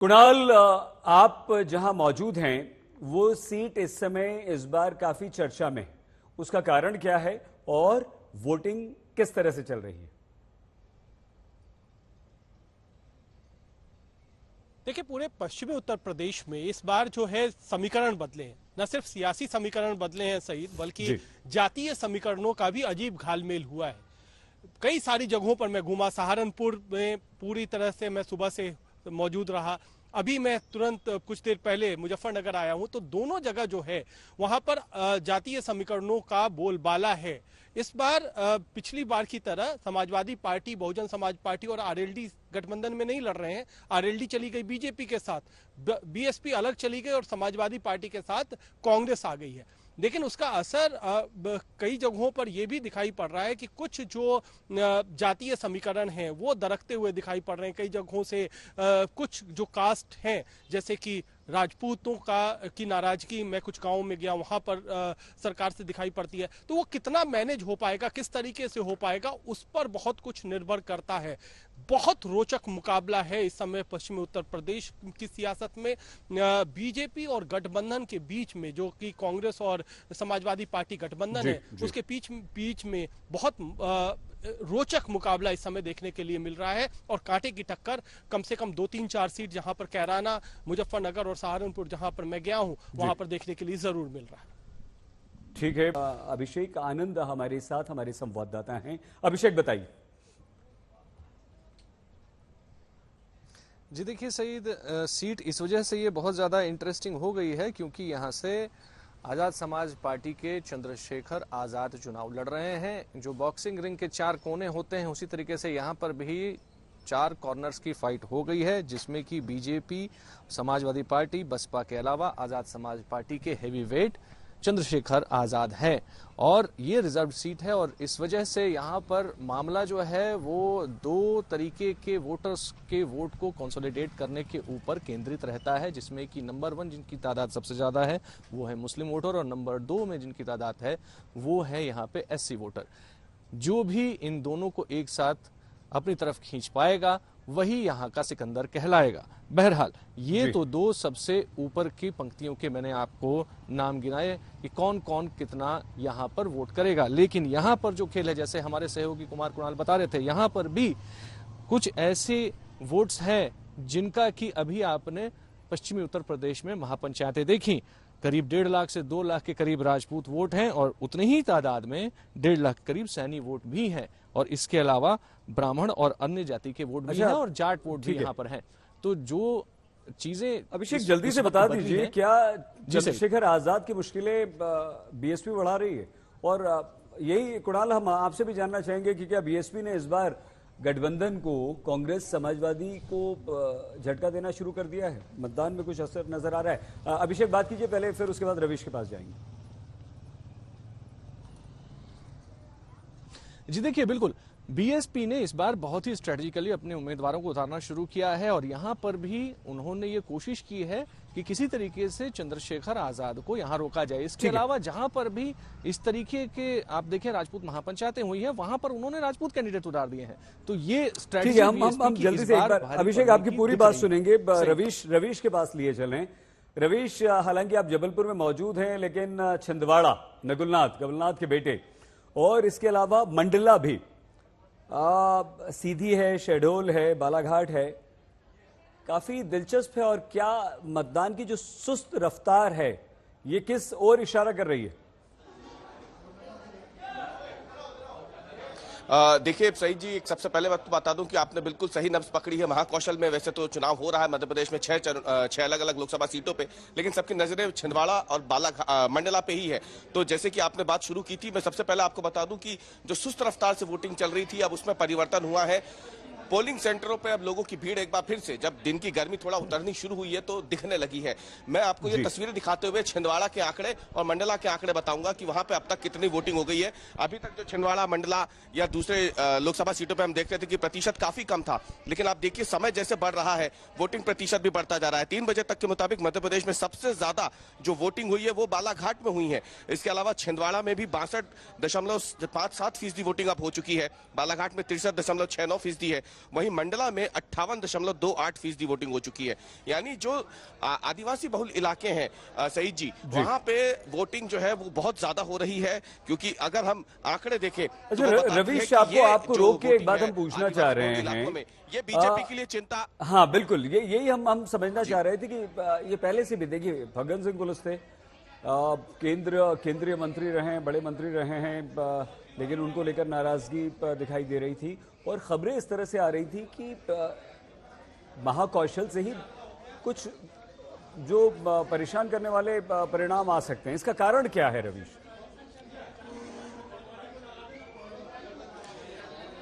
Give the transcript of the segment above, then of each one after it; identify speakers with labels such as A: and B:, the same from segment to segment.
A: कुणाल, आप जहां मौजूद हैं वो सीट इस समय इस बार काफी चर्चा में है। उसका कारण क्या है और वोटिंग किस तरह से चल रही है?
B: देखिए, पूरे पश्चिमी उत्तर प्रदेश में इस बार जो है समीकरण बदले हैं। न सिर्फ सियासी समीकरण बदले हैं सईद, बल्कि जातीय समीकरणों का भी अजीब घालमेल हुआ है। कई सारी जगहों पर मैं घूमा। सहारनपुर में पूरी तरह से मैं सुबह से मौजूद रहा। अभी मैं तुरंत कुछ देर पहले मुजफ्फरनगर आया हूं, तो दोनों जगह जो है वहां पर जातीय समीकरणों का बोलबाला है। इस बार पिछली बार की तरह समाजवादी पार्टी, बहुजन समाज पार्टी और आरएलडी गठबंधन में नहीं लड़ रहे हैं। आरएलडी चली गई बीजेपी के साथ, बीएसपी अलग चली गई और समाजवादी पार्टी के साथ कांग्रेस आ गई है। लेकिन उसका असर कई जगहों पर यह भी दिखाई पड़ रहा है कि कुछ जो जातीय समीकरण हैं वो दरकते हुए दिखाई पड़ रहे हैं। कई जगहों से कुछ जो कास्ट हैं, जैसे कि राजपूतों की नाराजगी, मैं कुछ गांवों में गया, वहां पर सरकार से दिखाई पड़ती है। तो वो कितना मैनेज हो पाएगा, किस तरीके से हो पाएगा, उस पर बहुत कुछ निर्भर करता है। बहुत रोचक मुकाबला है इस समय पश्चिमी उत्तर प्रदेश की सियासत में। बीजेपी और गठबंधन के बीच में, जो कि कांग्रेस और समाजवादी पार्टी गठबंधन है, उसके बीच में बहुत रोचक मुकाबला इस समय देखने के लिए मिल रहा है। और कांटे की टक्कर कम से कम 2-3-4 सीट, जहां पर कैराना, मुजफ्फरनगर और सहारनपुर जहां पर मैं गया हूं, वहां पर देखने के लिए जरूर मिल रहा है।
A: ठीक है, अभिषेक आनंद हमारे साथ, हमारे संवाददाता हैं। अभिषेक, बताइए।
C: जी देखिए सईद, सीट इस वजह से ये बहुत ज़्यादा इंटरेस्टिंग हो गई है क्योंकि यहाँ से आज़ाद समाज पार्टी के चंद्रशेखर आज़ाद चुनाव लड़ रहे हैं। जो बॉक्सिंग रिंग के 4 कोने होते हैं, उसी तरीके से यहाँ पर भी 4 कॉर्नर्स की फाइट हो गई है, जिसमें कि बीजेपी, समाजवादी पार्टी, बसपा के अलावा आज़ाद समाज पार्टी के हेवीवेट चंद्रशेखर आज़ाद है। और ये रिजर्व सीट है और इस वजह से यहाँ पर मामला जो है वो 2 तरीके के वोटर्स के वोट को कंसोलिडेट करने के ऊपर केंद्रित रहता है, जिसमें कि नंबर 1 जिनकी तादाद सबसे ज़्यादा है वो है मुस्लिम वोटर, और नंबर 2 में जिनकी तादाद है वो है यहाँ पे एससी वोटर। जो भी इन दोनों को एक साथ अपनी तरफ खींच पाएगा वही यहाँ का सिकंदर कहलाएगा। बहरहाल ये तो 2 सबसे ऊपर की पंक्तियों के मैंने आपको नाम गिनाए कि कौन कौन कितना यहाँ पर वोट करेगा। लेकिन यहाँ पर जो खेल है, जैसे हमारे सहयोगी कुमार कुणाल बता रहे थे, यहाँ पर भी कुछ ऐसे वोट्स हैं जिनका कि अभी आपने पश्चिमी उत्तर प्रदेश में महापंचायतें देखी। करीब 1.5 लाख से 2 लाख के करीब राजपूत वोट हैं और उतनी ही तादाद में 1.5 लाख करीब सैनी वोट भी हैं, और इसके अलावा ब्राह्मण और अन्य जाति के वोट भी हैं और जाट वोट भी यहाँ पर हैं। तो जो चीजें
A: अभिषेक जल्दी से बता दीजिए, क्या चंद्रशेखर आजाद की मुश्किलें बीएसपी बढ़ा रही है? और यही कुणाल, हम आपसे भी जानना चाहेंगे कि क्या बीएसपी ने इस बार गठबंधन को, कांग्रेस समाजवादी को झटका देना शुरू कर दिया है? मतदान में कुछ असर नजर आ रहा है? अभिषेक बात कीजिए पहले, फिर उसके बाद रवीश के पास जाएंगे।
C: जी देखिए, बिल्कुल बीएसपी ने इस बार बहुत ही स्ट्रेटेजिकली अपने उम्मीदवारों को उतारना शुरू किया है और यहाँ पर भी उन्होंने ये कोशिश की है कि किसी तरीके से चंद्रशेखर आजाद को यहाँ रोका जाए। इसके अलावा जहां पर भी इस तरीके के आप देखें राजपूत महापंचायतें हुई हैं, वहां पर उन्होंने राजपूत कैंडिडेट उतार दिए हैं। तो ये स्ट्रेटेजी
A: हम जल्दी से एक बार अभिषेक आपकी पूरी बात सुनेंगे। रवीश के पास लिए चलें। रवीश, हालांकि आप जबलपुर में मौजूद हैं, लेकिन छिंदवाड़ा, कमलनाथ के बेटे, और इसके अलावा मंडला भी, सीधी है, शहडोल है, बालाघाट है, काफी दिलचस्प है। और क्या मतदान की जो सुस्त रफ्तार है ये किस ओर इशारा कर रही है?
D: देखिए सईद जी, सबसे पहले बात तो बता दूं कि आपने बिल्कुल सही नब्ज पकड़ी है। महाकौशल में वैसे तो चुनाव हो रहा है मध्य प्रदेश में 6 अलग अलग लोकसभा सीटों पे, लेकिन सबकी नजरें छिंदवाड़ा और मंडला पे ही है। तो जैसे कि आपने बात शुरू की थी, मैं सबसे पहले आपको बता दूं कि जो सुस्त रफ्तार से वोटिंग चल रही थी, अब उसमें परिवर्तन हुआ है। पोलिंग सेंटरों पे अब लोगों की भीड़ एक बार फिर से, जब दिन की गर्मी थोड़ा उतरनी शुरू हुई है, तो दिखने लगी है। मैं आपको ये तस्वीरें दिखाते हुए छिंदवाड़ा के आंकड़े और मंडला के आंकड़े बताऊंगा कि वहां पे अब तक कितनी वोटिंग हो गई है। अभी तक जो छिंदवाड़ा, मंडला या दूसरे लोकसभा सीटों पे हम देख रहे थे कि प्रतिशत काफी कम था, लेकिन आप देखिए समय जैसे बढ़ रहा है, वोटिंग प्रतिशत भी बढ़ता जा रहा है। 3 बजे तक के मुताबिक मध्य प्रदेश में सबसे ज्यादा जो वोटिंग हुई है वो बालाघाट में हुई है। इसके अलावा छिंदवाड़ा में भी 62.57% वोटिंग अब हो चुकी है। बालाघाट में 63.69% है वहीं मंडला में 58.28% वोटिंग हो चुकी है। यानी जो आदिवासी बहुल इलाके हैं सईद जी, वहां पे वोटिंग जो है वो बहुत ज्यादा हो रही है, क्योंकि अगर हम आंकड़े देखें
A: अच्छा रवीश, आपको रोक के एक बात हम पूछना चाह रहे हैं,
D: ये बीजेपी के लिए चिंता।
A: हाँ बिल्कुल, यही हम समझना चाह रहे थे कि ये पहले से भी देखिए फग्गन सिंह कुलस्ते केंद्रीय मंत्री रहे हैं, बड़े मंत्री रहे हैं, लेकिन उनको लेकर नाराजगी दिखाई दे रही थी और खबरें इस तरह से आ रही थी कि महाकौशल से ही कुछ जो परेशान करने वाले परिणाम आ सकते हैं। इसका कारण क्या है रवीश?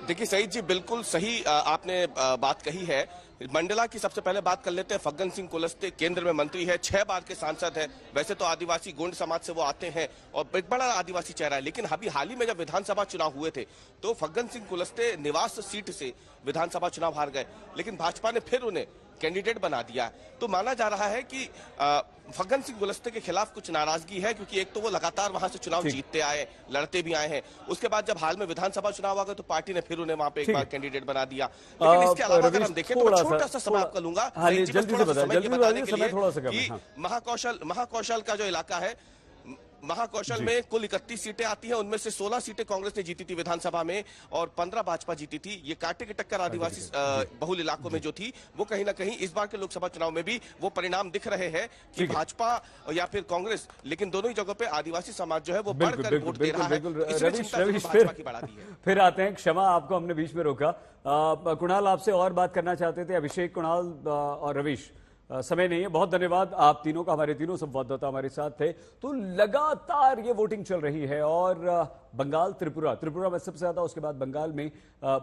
D: देखिए सईद जी, बिल्कुल सही आपने बात कही है। मंडला की सबसे पहले बात कर लेते हैं। फग्गन सिंह कुलस्ते केंद्र में मंत्री है, 6 बार के सांसद है। वैसे तो आदिवासी गोंड समाज से वो आते हैं और एक बड़ा आदिवासी चेहरा है, लेकिन अभी हाल ही में जब विधानसभा चुनाव हुए थे तो फग्गन सिंह कुलस्ते निवास सीट से विधानसभा चुनाव हार गए, लेकिन भाजपा ने फिर उन्हें कैंडिडेट बना दिया। तो माना जा रहा है कि फग्गन सिंह कुलस्ते के खिलाफ कुछ नाराजगी है, क्योंकि एक तो वो लगातार वहां से चुनाव जीतते आए, लड़ते भी आए हैं। उसके बाद जब हाल में विधानसभा चुनाव आ गए तो पार्टी ने फिर उन्हें वहां पे एक बार कैंडिडेट बना दिया। लेकिन इसके अलावा अगर हम देखें तो छोटा सा समय आपका लूंगा, महाकौशल का जो इलाका है, महाकौशल में कुल 31 सीटें आती हैं, उनमें से 16 सीटें कांग्रेस ने जीती थी विधानसभा में और 15 भाजपा जीती थी। ये कांटे की टक्कर आदिवासी बहुल इलाकों में जो थी वो कहीं ना कहीं इस बार के लोकसभा चुनाव में भी वो परिणाम दिख रहे हैं कि भाजपा या फिर कांग्रेस, लेकिन दोनों ही जगहों पे आदिवासी समाज जो है वो बढ़कर वोट दे रहा है।
A: रवीश फिर आते हैं, क्षमा आपको हमने बीच में रोका। कुणाल आपसे और बात करना चाहते थे, अभिषेक, कुणाल और रवीश। समय नहीं है, बहुत धन्यवाद आप तीनों का, हमारे तीनों संवाददाता हमारे साथ थे। तो लगातार ये वोटिंग चल रही है और बंगाल, त्रिपुरा में सबसे ज्यादा, उसके बाद बंगाल में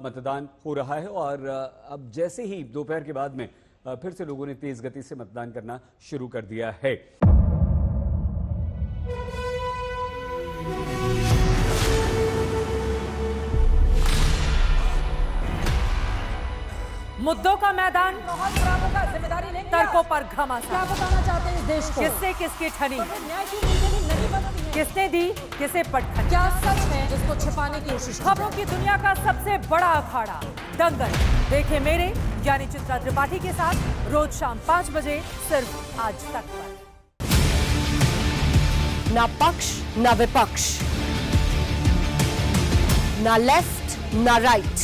A: मतदान हो रहा है और अब जैसे ही दोपहर के बाद में फिर से लोगों ने तेज गति से मतदान करना शुरू कर दिया है।
E: मुद्दों का मैदान, जिम्मेदारी लेंगे, तर्कों पर घमासान। क्या बताना चाहते हैं इस देश को? किससे किसकी ठनी, किसने दी किसे पटखनी, क्या सच है जिसको छिपाने की कोशिश। खबरों की दुनिया का सबसे बड़ा अखाड़ा दंगल देखे मेरे यानी चित्रा त्रिपाठी के साथ रोज शाम 5 बजे सिर्फ आज तक पर। ना पक्ष ना विपक्ष, ना लेफ्ट ना राइट,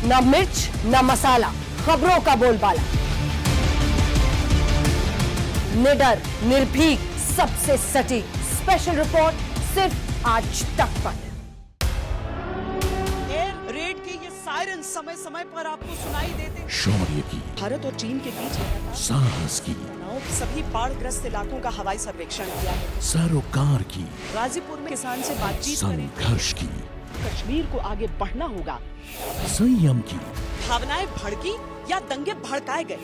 E: ना मिर्च ना मसाला, खबरों का बोलबाला, निडर निर्भीक सबसे सटीक स्पेशल रिपोर्ट सिर्फ आज तक पर।
F: एयर रेड के ये सायरन समय समय पर आपको सुनाई देते हैं।
G: शौर्य की,
F: भारत और चीन के बीच
G: साहस की,
F: सभी बाढ़ग्रस्त इलाकों का हवाई सर्वेक्षण किया है।
G: सरोकार की,
F: गाजीपुर में किसान से बातचीत करें।
G: संघर्ष की,
F: कश्मीर को आगे बढ़ना होगा।
G: संयम की,
F: भावनाएं भड़की या दंगे भड़काए गए,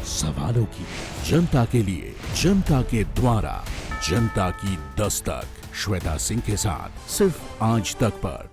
G: सवालों की, जनता के लिए, जनता के द्वारा, जनता की दस्तक। श्वेता सिंह के साथ सिर्फ आज तक पर।